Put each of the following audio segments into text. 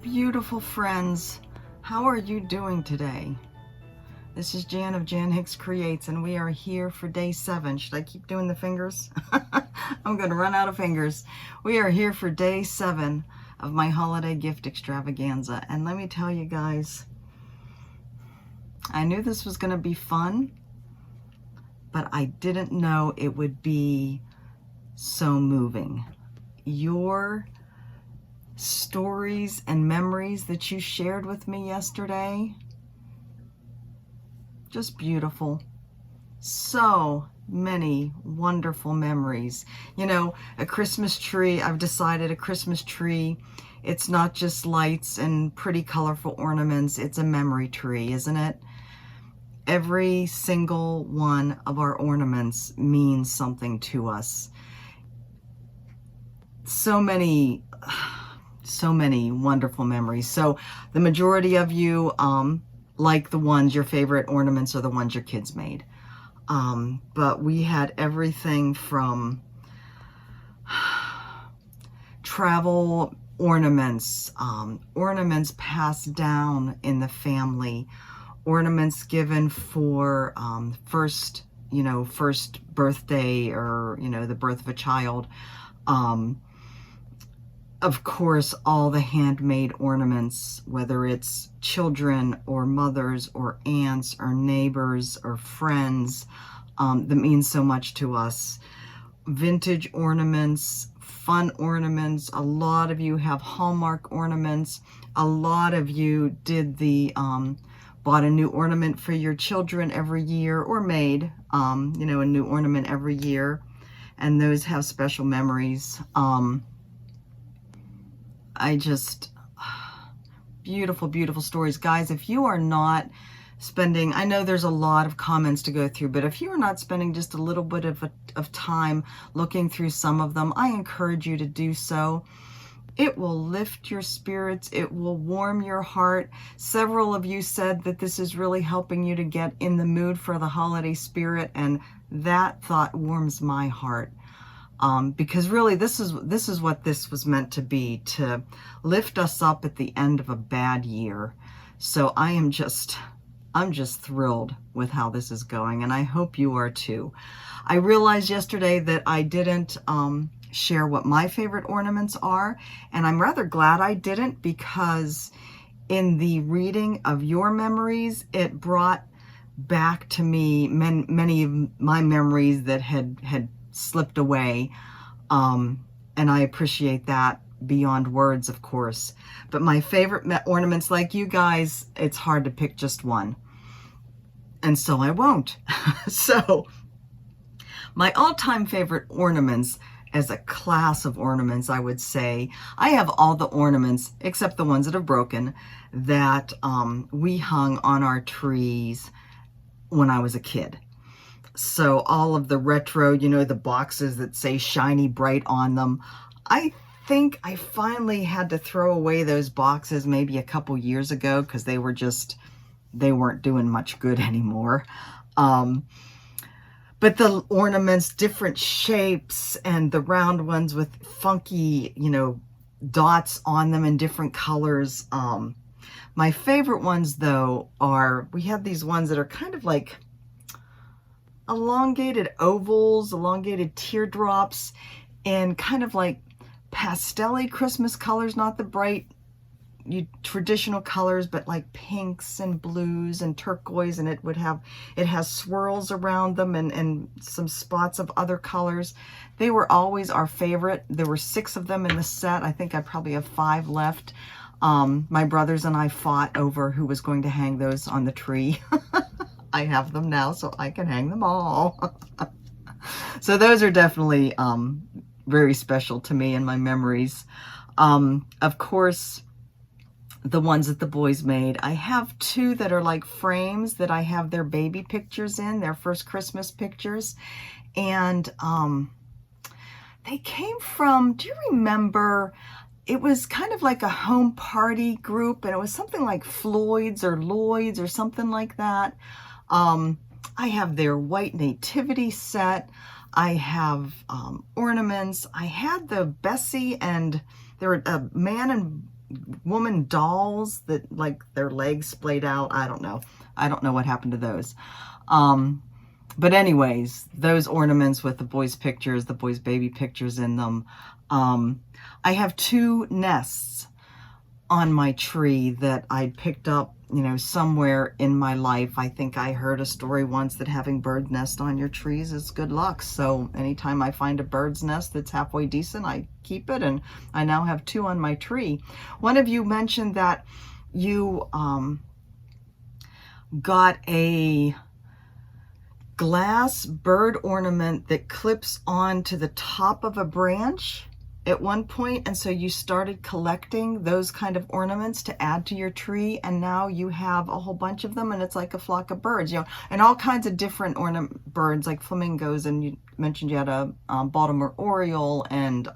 beautiful friends. How are you doing today? This is Jan of Jan Hicks Creates, and we are here for day 7. Should I keep doing the fingers? I'm going to run out of fingers. We are here for day 7 of my holiday gift extravaganza. And let me tell you guys, I knew this was going to be fun, but I didn't know it would be so moving. Your stories and memories that you shared with me yesterday, just beautiful. So many wonderful memories. You know, a Christmas tree, I've decided a Christmas tree, it's not just lights and pretty colorful ornaments, it's a memory tree, isn't it? Every single one of our ornaments means something to us. So many wonderful memories. So the majority of you like the ones, your favorite ornaments are the ones your kids made. But we had everything from travel ornaments, ornaments passed down in the family, ornaments given for first birthday or, the birth of a child. Of course, all the handmade ornaments, whether it's children or mothers or aunts or neighbors or friends, that means so much to us. Vintage ornaments, fun ornaments. A lot of you have Hallmark ornaments. A lot of you did bought a new ornament for your children every year, or made, a new ornament every year. And those have special memories. Beautiful, beautiful stories. Guys, if you are not spending, I know there's a lot of comments to go through, but if you are not spending just a little bit of time looking through some of them, I encourage you to do so. It will lift your spirits. It will warm your heart. Several of you said that this is really helping you to get in the mood for the holiday spirit, and that thought warms my heart. Because really this is what this was meant to be, to lift us up at the end of a bad year. So I'm just thrilled with how this is going, and I hope you are too. I realized yesterday that I didn't share what my favorite ornaments are, and I'm rather glad I didn't, because in the reading of your memories, it brought back to me many of my memories that had slipped away, and I appreciate that beyond words, of course. But my favorite ornaments, like you guys, it's hard to pick just one, and so I won't. So my all-time favorite ornaments, as a class of ornaments, I would say I have all the ornaments except the ones that are broken that we hung on our trees when I was a kid. So all of the retro, the boxes that say shiny bright on them. I think I finally had to throw away those boxes maybe a couple years ago, because they weren't doing much good anymore. But the ornaments, different shapes, and the round ones with funky, dots on them in different colors. My favorite ones, though, we have these ones that are kind of like elongated ovals, elongated teardrops, and kind of like pastel-y Christmas colors, not the bright traditional colors, but like pinks and blues and turquoise, and it has swirls around them and some spots of other colors. They were always our favorite. There were 6 of them in the set. I think I probably have 5 left. My brothers and I fought over who was going to hang those on the tree. I have them now, so I can hang them all. So those are definitely very special to me in my memories. Of course, the ones that the boys made. I have 2 that are like frames that I have their baby pictures in, their first Christmas pictures. And they came from, do you remember, it was kind of like a home party group, and it was something like Floyd's or Lloyd's or something like that. I have their white nativity set. I have ornaments. I had the Bessie and there were a man and woman dolls that like their legs splayed out. I don't know. I don't know what happened to those. But anyways, those ornaments with the boys' pictures, the boys' baby pictures in them. I have 2 nests on my tree that I picked up, you know, somewhere in my life. I think I heard a story once that having bird nest on your trees is good luck. So anytime I find a bird's nest that's halfway decent, I keep it, and I now have 2 on my tree. One of you mentioned that you got a glass bird ornament that clips onto the top of a branch at one point, and so you started collecting those kind of ornaments to add to your tree, and now you have a whole bunch of them, and it's like a flock of birds, you know, and all kinds of different ornament birds like flamingos, and you mentioned you had a Baltimore Oriole, and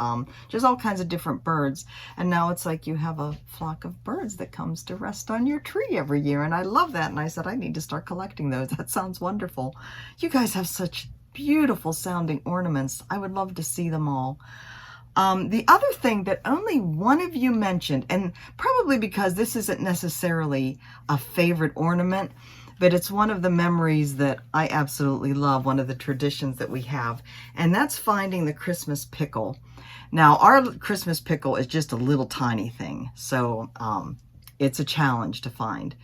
just all kinds of different birds, and now it's like you have a flock of birds that comes to rest on your tree every year, and I love that, and I said I need to start collecting those. That sounds wonderful. You guys have such beautiful sounding ornaments. I would love to see them all. The other thing that only one of you mentioned, and probably because this isn't necessarily a favorite ornament, but it's one of the memories that I absolutely love, one of the traditions that we have, and that's finding the Christmas pickle. Now, our Christmas pickle is just a little tiny thing, so it's a challenge to find.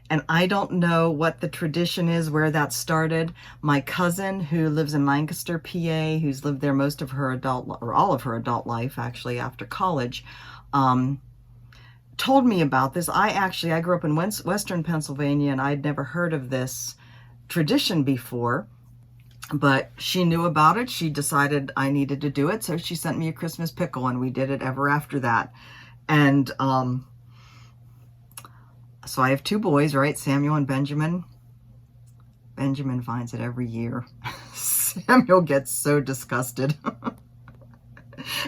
And I don't know what the tradition is, where that started. My cousin, who lives in Lancaster, PA, who's lived there most of her adult, or all of her adult life, actually, after college, told me about this. I grew up in Western Pennsylvania, and I'd never heard of this tradition before, but she knew about it. She decided I needed to do it, so she sent me a Christmas pickle, and we did it ever after that. And so I have 2 boys, right? Samuel and Benjamin. Benjamin finds it every year. Samuel gets so disgusted.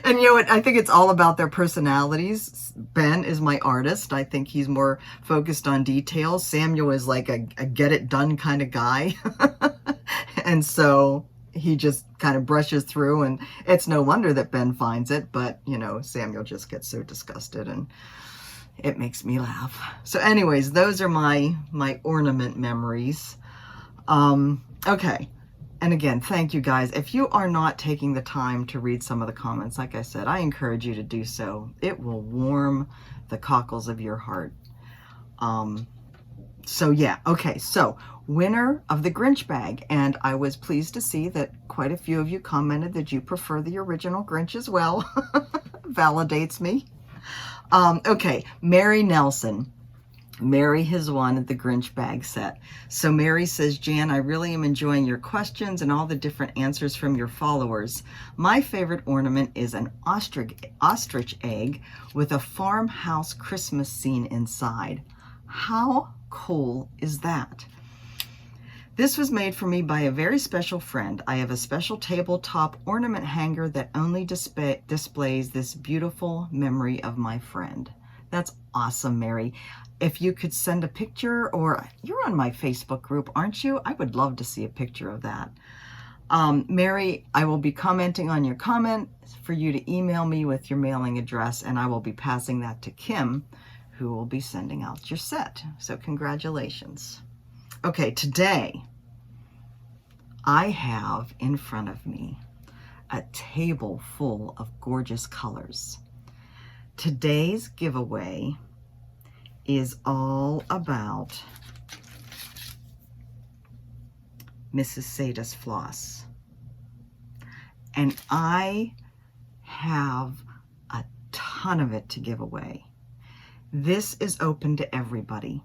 And you know what? I think it's all about their personalities. Ben is my artist. I think he's more focused on details. Samuel is like a get it done kind of guy. And so he just kind of brushes through, and it's no wonder that Ben finds it. But, you know, Samuel just gets so disgusted, and it makes me laugh. So anyways, those are my ornament memories. Okay. And again, thank you guys. If you are not taking the time to read some of the comments, like I said, I encourage you to do so. It will warm the cockles of your heart. So yeah, okay. So winner of the Grinch bag. And I was pleased to see that quite a few of you commented that you prefer the original Grinch as well. Validates me. Okay, Mary Nelson. Mary has won the Grinch bag set. So Mary says, Jan, I really am enjoying your questions and all the different answers from your followers. My favorite ornament is an ostrich egg with a farmhouse Christmas scene inside. How cool is that? This was made for me by a very special friend. I have a special tabletop ornament hanger that only displays this beautiful memory of my friend. That's awesome, Mary. If you could send a picture, or you're on my Facebook group, aren't you? I would love to see a picture of that. Mary, I will be commenting on your comment for you to email me with your mailing address, and I will be passing that to Kim, who will be sending out your set. So congratulations. Okay, today I have in front of me a table full of gorgeous colors. Today's giveaway is all about Mrs. Sedas Floss. And I have a ton of it to give away. This is open to everybody.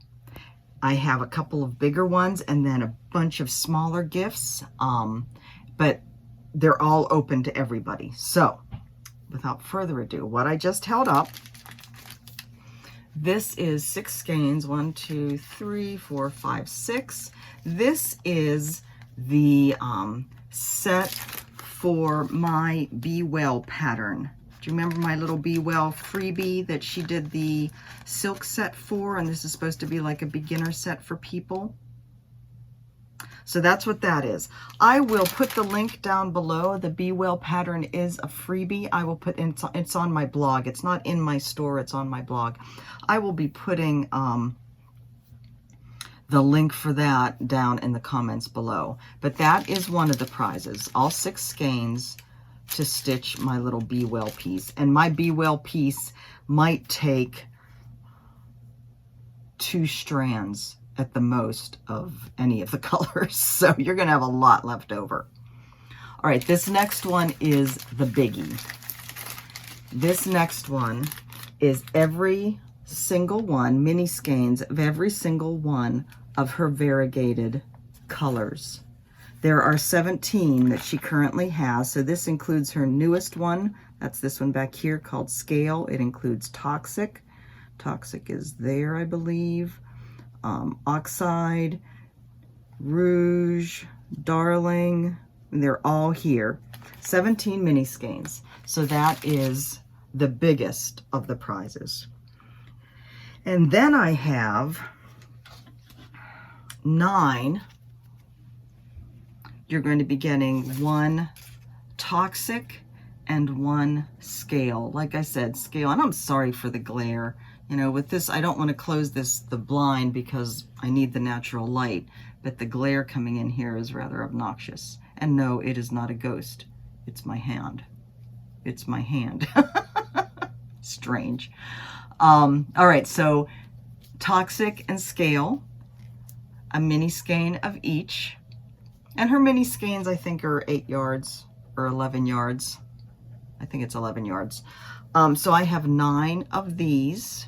I have a couple of bigger ones and then a bunch of smaller gifts, but they're all open to everybody. So without further ado, what I just held up, this is 6 skeins, 1, 2, 3, 4, 5, 6. This is the set for my Be Well pattern. Do you remember my little Be Well freebie that she did the silk set for? And this is supposed to be like a beginner set for people. So that's what that is. I will put the link down below. The Be Well pattern is a freebie. I will put in, it's on my blog. It's not in my store, it's on my blog. I will be putting the link for that down in the comments below. But that is one of the prizes. All 6 skeins to stitch my little Be Well piece. And my Be Well piece might take 2 strands at the most of any of the colors. So you're going to have a lot left over. All right, this next one is the biggie. This next one is every single one, mini skeins of every single one of her variegated colors. There are 17 that she currently has. So this includes her newest one. That's this one back here called Scale. It includes Toxic. Toxic is there, I believe. Oxide, Rouge, Darling, and they're all here. 17 mini skeins. So that is the biggest of the prizes. And then I have 9. You're going to be getting 1 Toxic and 1 Scale. Like I said, Scale, and I'm sorry for the glare. You know, with this, I don't want to close the blind because I need the natural light, but the glare coming in here is rather obnoxious. And no, it is not a ghost. It's my hand. It's my hand. Strange. All right, so Toxic and Scale, a mini skein of each. And her mini skeins, I think, are 8 yards or 11 yards. I think it's 11 yards. So I have 9 of these.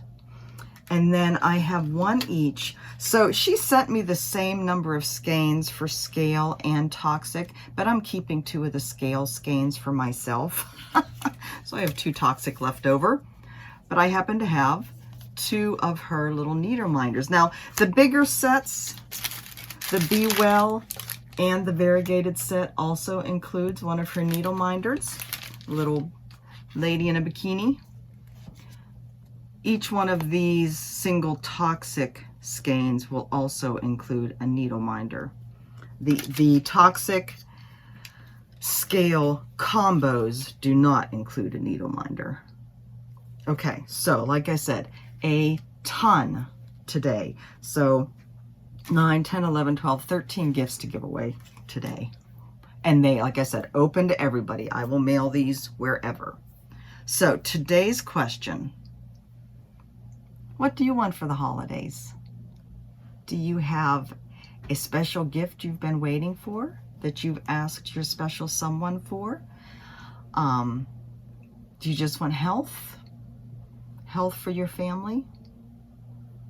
And then I have 1 each. So she sent me the same number of skeins for Scale and Toxic, but I'm keeping 2 of the Scale skeins for myself. So I have 2 Toxic left over. But I happen to have 2 of her little needle minders. Now, the bigger sets, the Be Well and the variegated set also includes one of her needle minders, a little lady in a bikini. Each one of these single Toxic skeins will also include a needle minder. The Toxic Scale combos do not include a needle minder. Okay, so like I said, a ton today. So 9, 10, 11, 12, 13 gifts to give away today. And they, like I said, open to everybody. I will mail these wherever. So today's question: what do you want for the holidays? Do you have a special gift you've been waiting for that you've asked your special someone for? Do you just want health? Health for your family?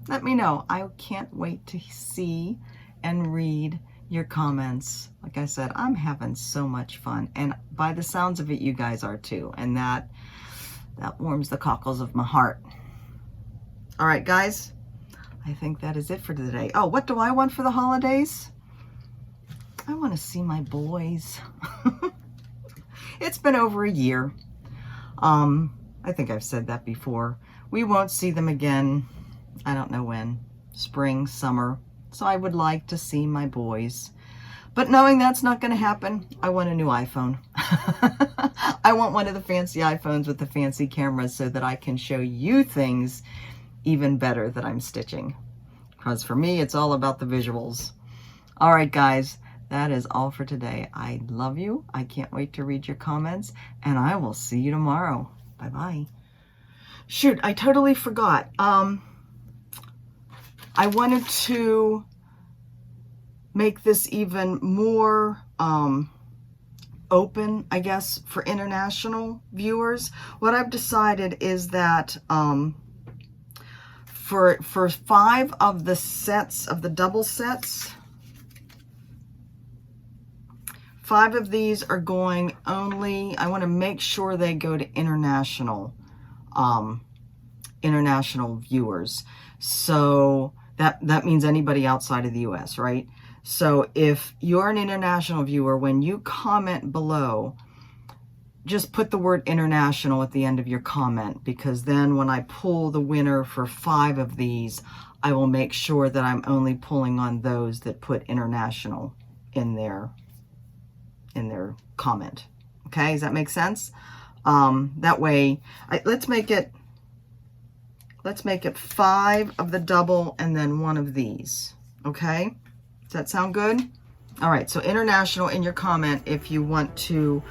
Let me know. I can't wait to see and read your comments. Like I said, I'm having so much fun. And by the sounds of it, you guys are too. And that warms the cockles of my heart. All right, guys, I think that is it for today. Oh, what do I want for the holidays? I want to see my boys. It's been over a year. I think I've said that before. We won't see them again. I don't know when. Spring, summer. So I would like to see my boys. But knowing that's not going to happen, I want a new iPhone. I want one of the fancy iPhones with the fancy cameras so that I can show you things even better that I'm stitching. Because for me, it's all about the visuals. All right, guys, that is all for today. I love you. I can't wait to read your comments, and I will see you tomorrow. Bye-bye. Shoot, I totally forgot. I wanted to make this even more open, I guess, for international viewers. What I've decided is that for 5 of the sets, of the double sets, 5 of these are going only, I want to make sure they go to international viewers. So that means anybody outside of the US, right? So if you're an international viewer, when you comment below, just put the word international at the end of your comment, because then when I pull the winner for 5 of these, I will make sure that I'm only pulling on those that put international in their comment. Okay, does that make sense? That way, let's make it 5 of the double and then 1 of these. Okay, does that sound good? All right, so international in your comment if you want to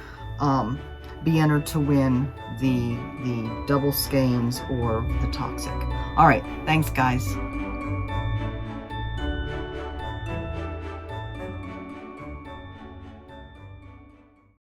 be entered to win the double skeins or the toxic. All right, thanks guys.